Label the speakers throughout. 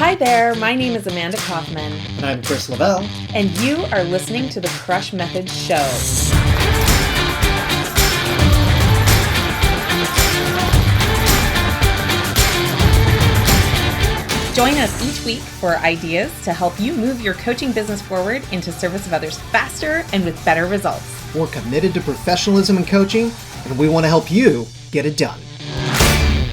Speaker 1: Hi there, my name is Amanda Kaufman.
Speaker 2: And I'm Chris Lavelle.
Speaker 1: And you are listening to the Crush Method Show. Join us each week for ideas to help you move your coaching business forward into service of others faster and with better results.
Speaker 2: We're committed to professionalism in coaching, and we want to help you get it done.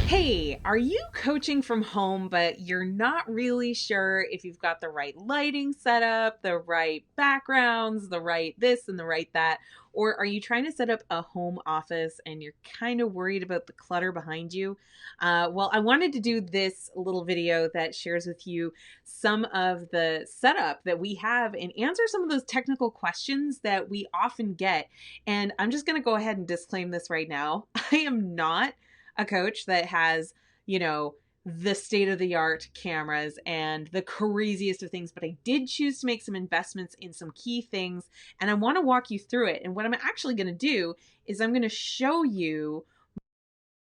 Speaker 1: Hey, are you coaching from home, but you're not really sure if you've got the right lighting set up, the right backgrounds, the right this and the right that? Or are you trying to set up a home office and you're kind of worried about the clutter behind you? Well, I wanted to do this little video that shares with you some of the setup that we have and answer some of those technical questions that we often get. And I'm just going to go ahead and disclaim this right now. I am not a coach that has, the state-of-the-art cameras and the craziest of things, but I did choose to make some investments in some key things, and I want to walk you through it. And what I'm actually going to do is I'm going to show you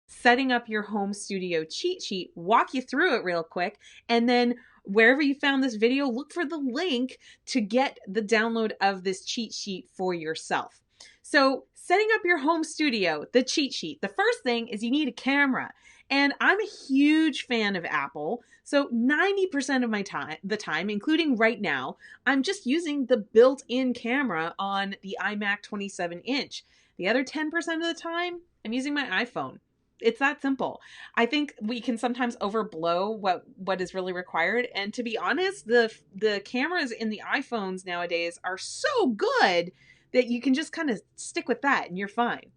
Speaker 1: setting up your home studio cheat sheet, walk you through it real quick, and then wherever you found this video, look for the link to get the download of this cheat sheet for yourself. So setting up your home studio, the cheat sheet. The first thing is you need a camera. And I'm a huge fan of Apple. So 90% of my time, including right now, I'm just using the built-in camera on the iMac 27-inch. The other 10% of the time, I'm using my iPhone. It's that simple. I think we can sometimes overblow what is really required. And to be honest, the cameras in the iPhones nowadays are so good that you can just kind of stick with that and you're fine.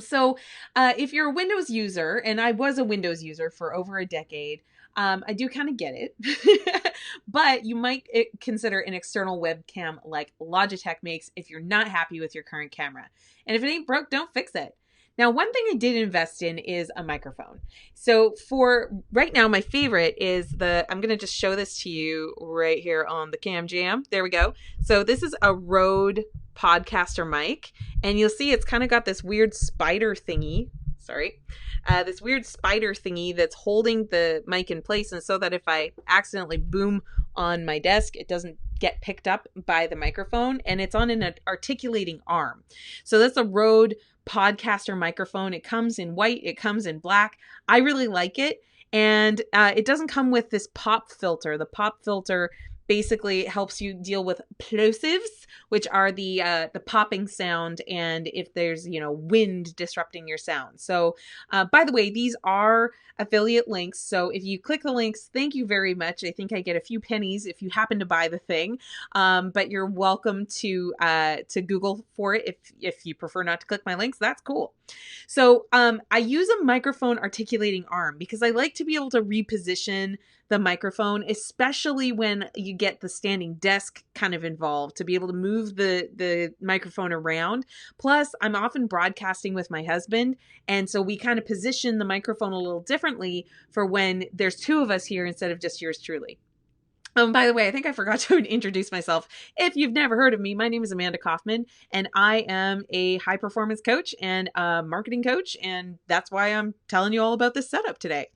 Speaker 1: So if you're a Windows user, and I was a Windows user for over a decade, I do kind of get it, but you might consider an external webcam like Logitech makes if you're not happy with your current camera. And if it ain't broke, don't fix it. Now, one thing I did invest in is a microphone. So for right now, my favorite is I'm going to just show this to you right here on the Cam Jam. There we go. So this is a Rode Podcaster mic, and you'll see it's kind of got this weird spider thingy. This weird spider thingy that's holding the mic in place. And so that if I accidentally boom on my desk, it doesn't get picked up by the microphone, and it's on an articulating arm. So that's a Rode Podcaster microphone. It comes in white, it comes in black. I really like it. And it doesn't come with this pop filter. The pop filter basically helps you deal with plosives, which are the popping sound, and if there's wind disrupting your sound. So by the way, these are affiliate links, so if you click the links, thank you very much. I think I get a few pennies if you happen to buy the thing, but you're welcome to Google for it if you prefer not to click my links. That's cool. So I use a microphone articulating arm because I like to be able to reposition the microphone, especially when you get the standing desk kind of involved, to be able to move the microphone around. Plus, I'm often broadcasting with my husband, and so we kind of position the microphone a little differently for when there's two of us here instead of just yours truly. By the way, I think I forgot to introduce myself. If you've never heard of me, my name is Amanda Kaufman, and I am a high performance coach and a marketing coach, and that's why I'm telling you all about this setup today.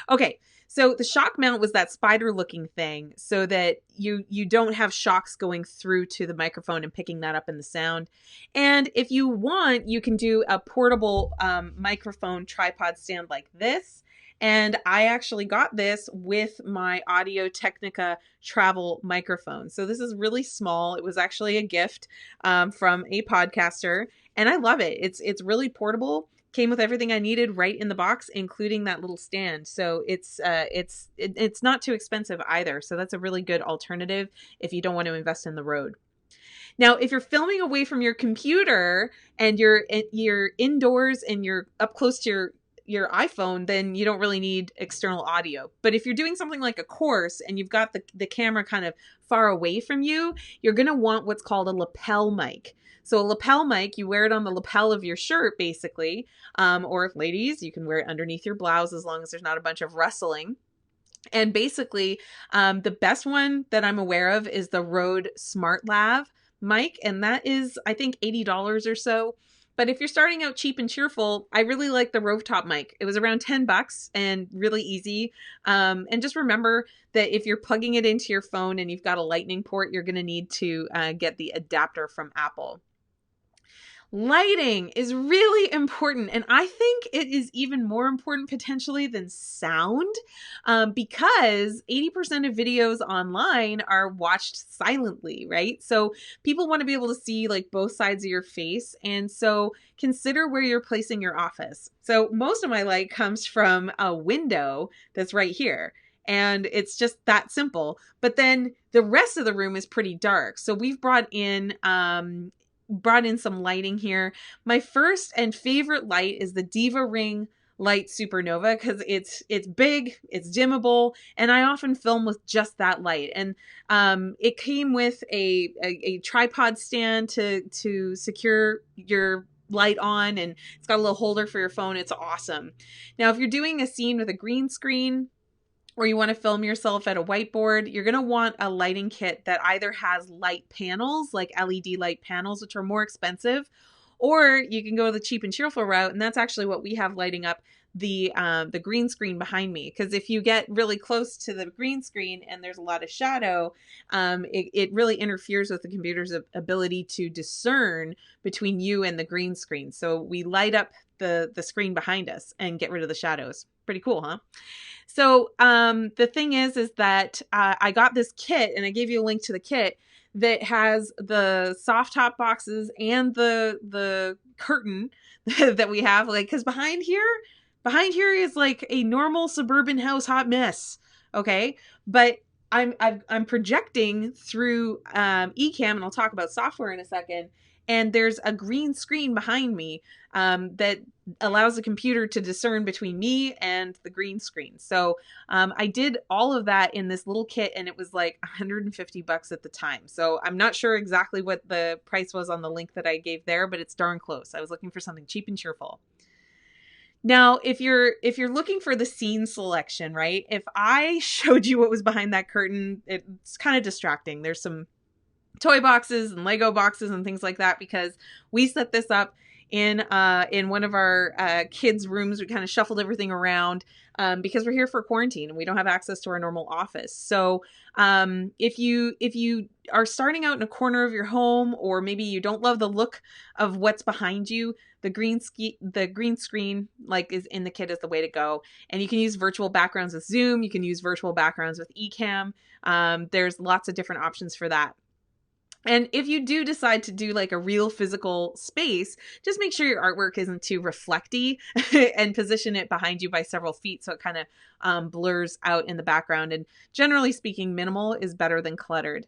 Speaker 1: Okay. So the shock mount was that spider looking thing so that you don't have shocks going through to the microphone and picking that up in the sound. And if you want, you can do a portable microphone tripod stand like this. And I actually got this with my Audio Technica travel microphone. So this is really small. It was actually a gift from a podcaster, and I love it. It's really portable. Came with everything I needed right in the box, including that little stand. So it's not too expensive either. So that's a really good alternative if you don't want to invest in the Rode. Now, if you're filming away from your computer and you're indoors and you're up close to your iPhone, then you don't really need external audio. But if you're doing something like a course and you've got the camera kind of far away from you, you're going to want what's called a lapel mic. So a lapel mic, you wear it on the lapel of your shirt, basically. Or if ladies, you can wear it underneath your blouse as long as there's not a bunch of rustling. And basically, the best one that I'm aware of is the Rode SmartLav mic. And that is, I think, $80 or so. But if you're starting out cheap and cheerful, I really like the Rove Top mic. It was around $10 and really easy. And just remember that if you're plugging it into your phone and you've got a lightning port, you're going to need to get the adapter from Apple. Lighting is really important, and I think it is even more important potentially than sound, because 80% of videos online are watched silently, right? So people want to be able to see like both sides of your face, and so consider where you're placing your office. So most of my light comes from a window that's right here. And it's just that simple. But then the rest of the room is pretty dark. So we've brought in some lighting here. My first and favorite light is the Diva Ring Light Supernova because it's big, it's dimmable, and I often film with just that light. And it came with a tripod stand to secure your light on, and it's got a little holder for your phone. It's awesome. Now, if you're doing a scene with a green screen, or you want to film yourself at a whiteboard, you're going to want a lighting kit that either has light panels, like LED light panels, which are more expensive, or you can go the cheap and cheerful route, and that's actually what we have lighting up the green screen behind me. Because if you get really close to the green screen and there's a lot of shadow, it really interferes with the computer's ability to discern between you and the green screen. So we light up the screen behind us and get rid of the shadows. Pretty cool, huh? So the thing is that I got this kit, and I gave you a link to the kit that has the soft top boxes and the curtain that we have, like, because behind here is like a normal suburban house hot mess. Okay, but I'm projecting through Ecamm, and I'll talk about software in a second. And there's a green screen behind me that allows the computer to discern between me and the green screen. So I did all of that in this little kit, and it was like $150 at the time. So I'm not sure exactly what the price was on the link that I gave there, but it's darn close. I was looking for something cheap and cheerful. Now, if you're looking for the scene selection, right? If I showed you what was behind that curtain, it's kind of distracting. There's some toy boxes and Lego boxes and things like that, because we set this up in one of our kids' rooms. We kind of shuffled everything around because we're here for quarantine and we don't have access to our normal office. So if you are starting out in a corner of your home, or maybe you don't love the look of what's behind you, the green screen like is in the kit is the way to go. And you can use virtual backgrounds with Zoom. You can use virtual backgrounds with Ecamm. There's lots of different options for that. And if you do decide to do like a real physical space, just make sure your artwork isn't too reflecty and position it behind you by several feet so it kind of blurs out in the background. And generally speaking, minimal is better than cluttered.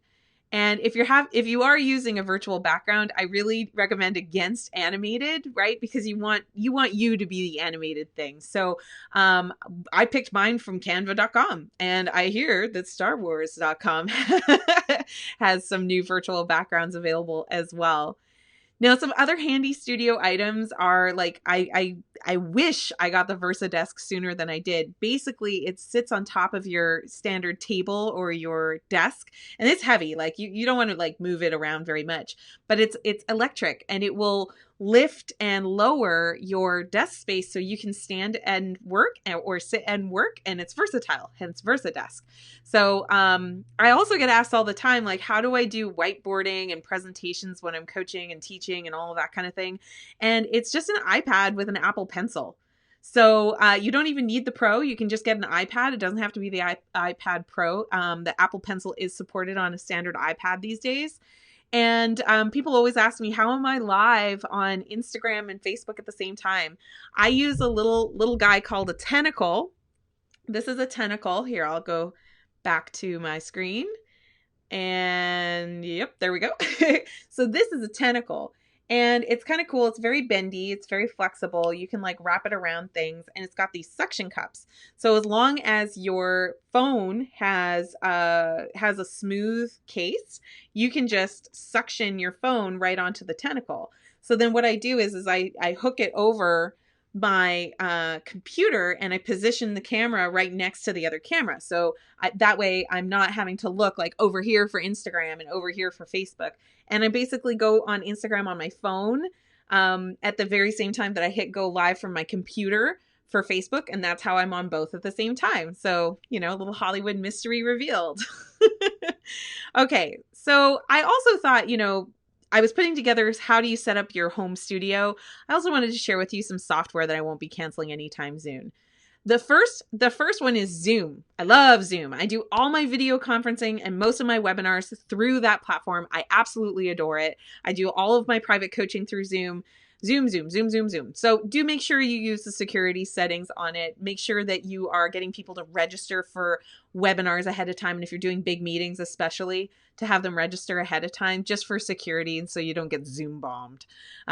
Speaker 1: And if you are using a virtual background, I really recommend against animated, right? Because you want you to be the animated thing. So I picked mine from canva.com, and I hear that starwars.com has some new virtual backgrounds available as well. Now, some other handy studio items are like, I wish I got the VersaDesk sooner than I did. Basically, it sits on top of your standard table or your desk, and it's heavy. Like you don't want to like move it around very much, but it's electric, and it will lift and lower your desk space so you can stand and work or sit and work, and it's versatile, hence VersaDesk. So I also get asked all the time, like, how do I do whiteboarding and presentations when I'm coaching and teaching and all of that kind of thing? And it's just an iPad with an Apple Pencil. So you don't even need the Pro. You can just get an iPad. It doesn't have to be the iPad Pro. The Apple Pencil is supported on a standard iPad these days. And people always ask me, how am I live on Instagram and Facebook at the same time? I use a little guy called a tentacle. This is a tentacle. Here, I'll go back to my screen. And yep, there we go. So this is a tentacle. And it's kind of cool. It's very bendy. It's very flexible. You can like wrap it around things, and it's got these suction cups. So as long as your phone has a smooth case, you can just suction your phone right onto the tentacle. So then what I do is I hook it over my computer, and I position the camera right next to the other camera. So that way I'm not having to look like over here for Instagram and over here for Facebook. And I basically go on Instagram on my phone at the very same time that I hit go live from my computer for Facebook. And that's how I'm on both at the same time. So, a little Hollywood mystery revealed. Okay. So I also thought, I was putting together how do you set up your home studio. I also wanted to share with you some software that I won't be canceling anytime soon. The first one is Zoom. I love Zoom. I do all my video conferencing and most of my webinars through that platform. I absolutely adore it. I do all of my private coaching through Zoom. Zoom, Zoom, Zoom, Zoom, Zoom. So do make sure you use the security settings on it. Make sure that you are getting people to register for webinars ahead of time. And if you're doing big meetings, especially, to have them register ahead of time just for security and so you don't get Zoom bombed,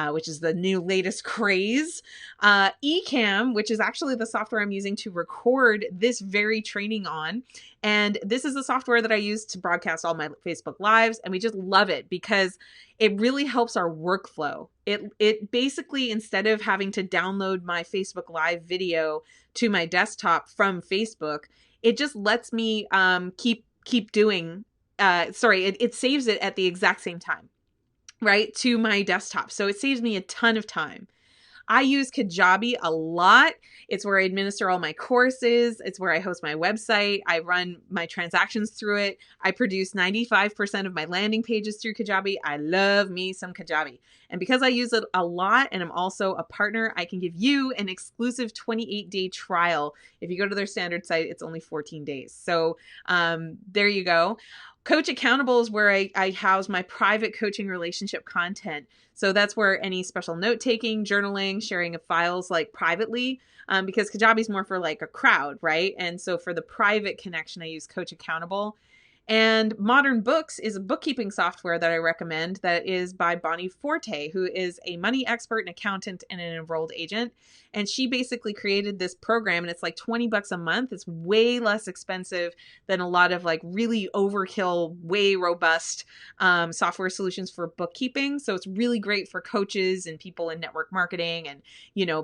Speaker 1: which is the new latest craze. Ecamm, which is actually the software I'm using to record this very training on. And this is the software that I use to broadcast all my Facebook Lives. And we just love it because it really helps our workflow. It basically, instead of having to download my Facebook Live video to my desktop from Facebook, it just lets me keep doing. It saves it at the exact same time, right, to my desktop. So it saves me a ton of time. I use Kajabi a lot. It's where I administer all my courses. It's where I host my website. I run my transactions through it. I produce 95% of my landing pages through Kajabi. I love me some Kajabi. And because I use it a lot and I'm also a partner, I can give you an exclusive 28-day trial. If you go to their standard site, it's only 14 days. So there you go. Coach Accountable is where I house my private coaching relationship content. So that's where any special note-taking, journaling, sharing of files like privately, because Kajabi is more for like a crowd, right? And so for the private connection, I use Coach Accountable. And Modern Books is a bookkeeping software that I recommend that is by Bonnie Forte, who is a money expert, an accountant, and an enrolled agent. And she basically created this program and it's like $20 a month. It's way less expensive than a lot of like really overkill, way robust software solutions for bookkeeping. So it's really great for coaches and people in network marketing and,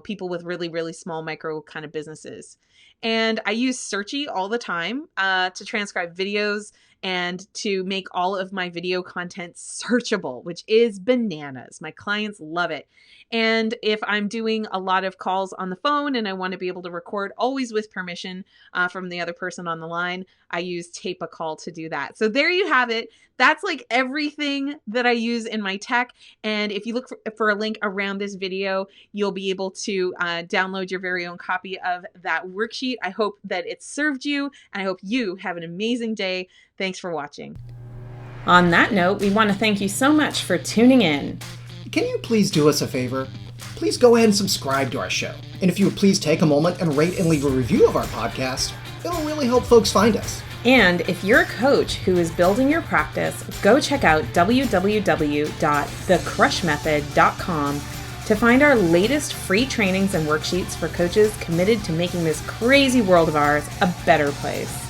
Speaker 1: people with really, really small micro kind of businesses. And I use Searchy all the time to transcribe videos and to make all of my video content searchable, which is bananas. My clients love it. And if I'm doing a lot of calls on the phone and I want to be able to record always with permission from the other person on the line, I use Tape a Call to do that. So there you have it. That's like everything that I use in my tech. And if you look for a link around this video, you'll be able to download your very own copy of that worksheet. I hope that it served you, and I hope you have an amazing day. Thanks for watching. On that note, we want to thank you so much for tuning in.
Speaker 2: Can you please do us a favor? Please go ahead and subscribe to our show. And if you would please take a moment and rate and leave a review of our podcast, it'll really help folks find us.
Speaker 1: And if you're a coach who is building your practice, go check out www.thecrushmethod.com to find our latest free trainings and worksheets for coaches committed to making this crazy world of ours a better place.